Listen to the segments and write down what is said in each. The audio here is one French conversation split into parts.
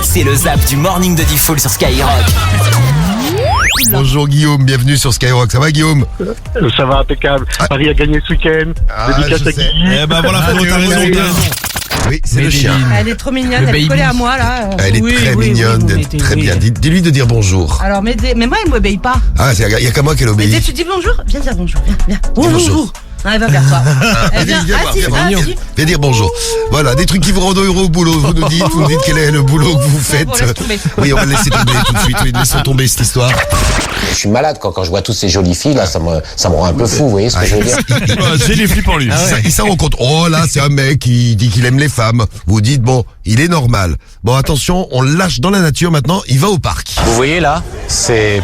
C'est le zap du morning de Diffoul sur Skyrock. Bonjour Guillaume, bienvenue sur Skyrock. Ça va Guillaume? Ça va, impeccable. Paris a gagné ce week-end. Dédicace à Guigui. Eh ben voilà, Flo, t'as raison. Oui, c'est le chien. Elle est trop mignonne, elle est collée à moi là. Elle est très mignonne, très bien. Dis-lui de dire bonjour. Alors, mais moi, elle m'obéit pas. Ah, il y a qu'à moi qu'elle Mais dès obéit. que tu dis bonjour, viens dire bonjour, viens. Bonjour. Non, elle va vers toi. Elle vient, assis. Viens dire bonjour. Voilà, des trucs qui vous rendent heureux au boulot. Vous nous dites quel est le boulot que vous faites. Bon, laisse tomber. Oui, on va laisser tomber tout de suite. Oui, laissons tomber cette histoire. Je suis malade quand je vois toutes ces jolies filles là, ça me rend un peu fou, vous voyez ce que je veux dire? J'ai les flips en lui. Il s'en rend compte. Oh là, c'est un mec qui dit qu'il aime les femmes. Vous dites, bon, il est normal. Bon, attention, on le lâche dans la nature maintenant, il va au parc. Vous voyez là,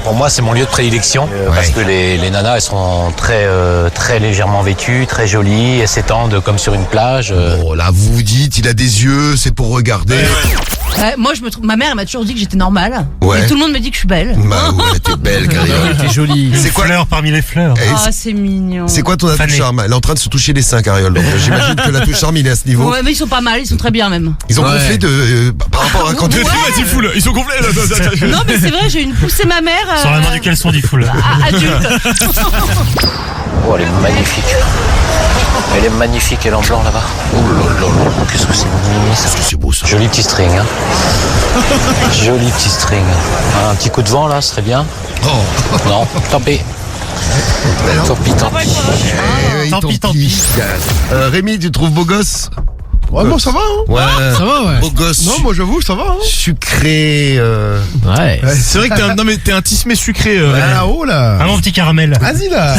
pour moi c'est mon lieu de prédilection parce que les nanas elles sont très légèrement vêtues, très jolies, elles s'étendent comme sur une plage. Bon, là, vous vous dites, il a des yeux, c'est pour regarder. Moi, je me trouve. Ma mère, elle m'a toujours dit que j'étais normale. Ouais. Et tout le monde me dit que je suis belle. Bah ouais, t'es belle, Carriole. T'es jolie. C'est quoi Fleur parmi les fleurs. Ah, c'est mignon. C'est quoi ton atout charme? Elle est en train de se toucher les seins, Carriole. Donc j'imagine que l'atout charme, il est à ce niveau. Ouais, mais ils sont pas mal, ils sont très bien même. Ils ont gonflé par rapport à quand tu... Diffoul, ils sont complets là. Non, mais c'est vrai, j'ai une poussée ma mère. Sur la main du caleçon Diffoul. Adulte. Oh, elle est magnifique. Elle est magnifique, elle est en blanc là-bas. Oh là là là, qu'est-ce que c'est mimi ça. Qu'est-ce que c'est beau ça. Joli petit string, hein. Joli petit string. Un petit coup de vent là, ce serait bien. Oh. Non, tant pis. Tant pis. Tant pis. Rémi, tu trouves beau gosse? Ouais, moi ça va, hein. Ouais. Ça va, ouais. Beau gosse. Non, moi j'avoue, ça va, hein. Sucré. Ouais. C'est vrai que t'es un tismé sucré. Là-haut, là. Mon petit caramel. Vas-y, là.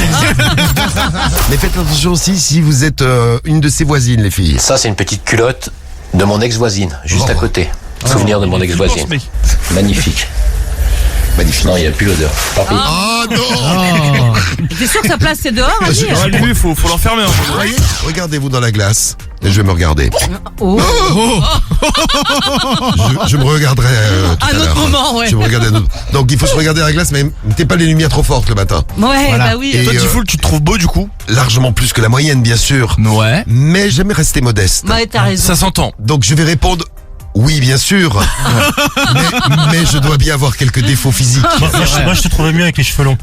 Mais faites attention aussi si vous êtes une de ses voisines, les filles. Ça, c'est une petite culotte de mon ex-voisine, juste Oh. à côté. Souvenir de mon ex-voisine. Magnifique. Magnifique. Non, il n'y a plus l'odeur. Tant pis. Oh non. T'es sûr que sa place c'est dehors, vas-y. Ouais, lui, faut l'enfermer un peu. Voyez, regardez-vous dans la glace. Et je vais me regarder. Oh. Je me regarderai tout à Un autre l'heure. moment, ouais. Je me regarderai Donc il faut se regarder à la glace, mais mettez pas les lumières trop fortes le matin. Ouais, Voilà. bah oui. Et Toi, Diffoul, tu te trouves beau du coup? largement plus que la moyenne, bien sûr. Ouais. Mais j'aime rester modeste. Bah, t'as raison. Ça s'entend. Donc je vais répondre oui, bien sûr. mais je dois bien avoir quelques défauts physiques. Moi je te trouvais mieux avec les cheveux longs.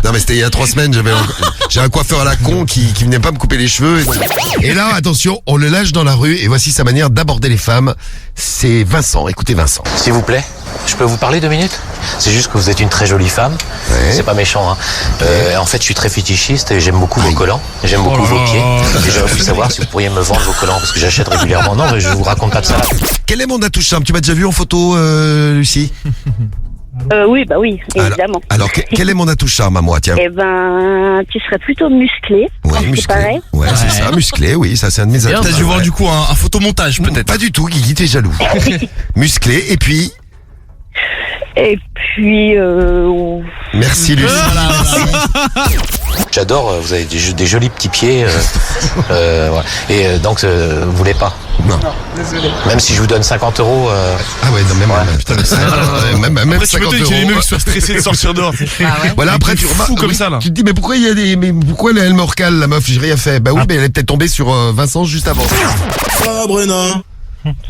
Non mais c'était il y a 3 semaines, j'ai un coiffeur à la con qui venait pas me couper les cheveux. Et là, attention, on le lâche dans la rue et voici sa manière d'aborder les femmes. C'est Vincent, écoutez Vincent. S'il vous plaît, je peux vous parler 2 minutes? C'est juste que vous êtes une très jolie femme. Ouais. C'est pas méchant, hein. En fait, je suis très fétichiste et j'aime beaucoup vos collants. J'aime beaucoup vos pieds. Et j'aurais voulu savoir si vous pourriez me vendre vos collants parce que j'achète régulièrement. Non, mais je vous raconte pas de ça. Quel est mon atout charme? Tu m'as déjà vu en photo, Lucie? Oui, bah oui, évidemment. Alors, quel est mon atout charme à moi, tiens? Eh ben, tu serais plutôt musclé. Ouais, c'est musclé. pareil. Ouais, c'est ça, musclé, oui, ça c'est un de mes atouts. T'as dû voir du coup un photomontage peut-être. Pas du tout, Guigui, t'es jaloux. Musclé, et puis... Et puis, Merci, Lucie. J'adore, vous avez des jolis petits pieds. Voilà. Et donc, vous voulez pas? Non. Même si je vous donne 50 €. Ah ouais, non, même Après, tu 50 m'étonnes qu'il y ait des €. mecs qui soient stressés de sortir dehors. Voilà, après tu remarques. fou comme ça, là. Tu te dis, mais pourquoi mais pourquoi elle me recale, la meuf? J'ai rien fait. Bah oui, mais elle est peut-être tombée sur Vincent juste avant. qui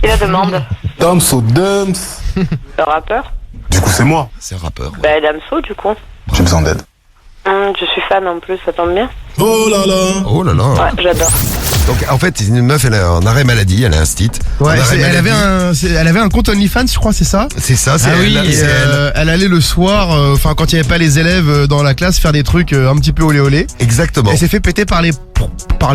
la demande? Damso, Dams. Le rappeur? Du coup, c'est moi. C'est un rappeur. Bah, Damso, du coup. J'ai besoin d'aide. Je suis fan en plus, ça tombe bien. Oh là là. Oh là là. Ouais, j'adore. Donc en fait, c'est une meuf, elle a un arrêt maladie, elle a un stit. Ouais, Un arrêt elle avait un compte OnlyFans, je crois, c'est ça? C'est ça, c'est elle. Et, c'est elle. elle allait le soir, quand il n'y avait pas les élèves dans la classe, faire des trucs un petit peu olé olé. Exactement. Elle s'est fait péter par les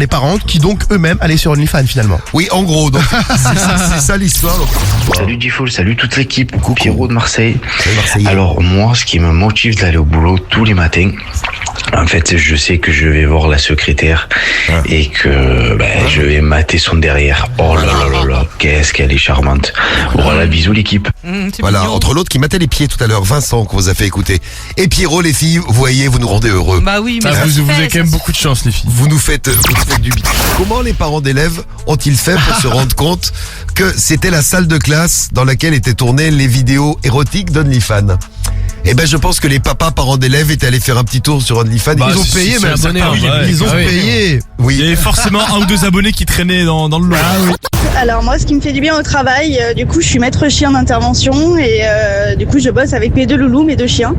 parents qui donc eux-mêmes allaient sur OnlyFans finalement. Oui, en gros, donc c'est ça l'histoire. Donc. Salut Diffoul, salut toute l'équipe, Pierrot de Marseille. Salut, Marseillais. Alors moi, ce qui me motive d'aller au boulot tous les matins, en fait, je sais que je vais voir la secrétaire et que je vais mater son derrière. Oh là là là là, qu'est-ce qu'elle est charmante. Voilà, bisous l'équipe. Voilà, entre l'autre qui matait les pieds tout à l'heure, Vincent, qu'on vous a fait écouter, et Pierrot, les filles, vous voyez, vous nous rendez heureux. Bah oui, mais Vous avez quand même beaucoup de chance, les filles. Vous nous faites du bien. Comment les parents d'élèves ont-ils fait pour se rendre compte que c'était la salle de classe dans laquelle étaient tournées les vidéos érotiques d'OnlyFans? Eh ben, je pense que les papas parents d'élèves étaient allés faire un petit tour sur OnlyFans. Bah, Ils ont c'est- payé, c'est même. abonné, hein, ouais. Ils ont Ah oui. payé. Oui. Il y avait forcément un ou deux abonnés qui traînaient dans le lot. Alors moi, ce qui me fait du bien au travail, du coup, je suis maître chien d'intervention et du coup, je bosse avec mes deux loulous, mes deux chiens.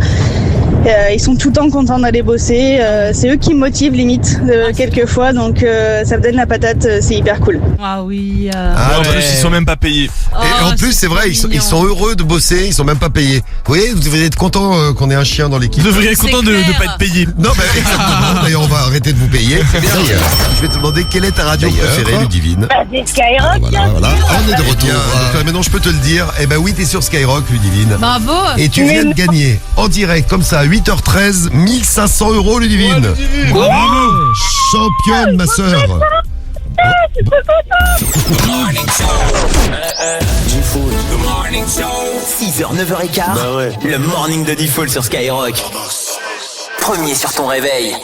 Ils sont tout le temps contents d'aller bosser. C'est eux qui me motivent limite quelquefois, donc ça me donne la patate. C'est hyper cool. Ah oui. Ah en ouais. plus, ils sont même pas payés. Et en plus, c'est vrai, ils sont heureux de bosser, ils sont même pas payés. Vous voyez, vous devriez être content qu'on ait un chien dans l'équipe. Vous devriez être content de ne clair. pas être payé. Non, bah, exactement. D'ailleurs, on va arrêter de vous payer. D'ailleurs, je vais te demander quelle est ta radio préférée, Ludivine. Des Skyrock. Voilà. On est de retour. Donc, maintenant, je peux te le dire. Eh ben oui, t'es sur Skyrock, Ludivine. Bravo. Et tu viens de gagner en direct, comme ça, à 8h13, 1500 €, Ludivine. Bravo. Championne, ma sœur. Morning Show. 6h, 9h15. Le morning de Diffoul sur Skyrock. Premier sur ton réveil.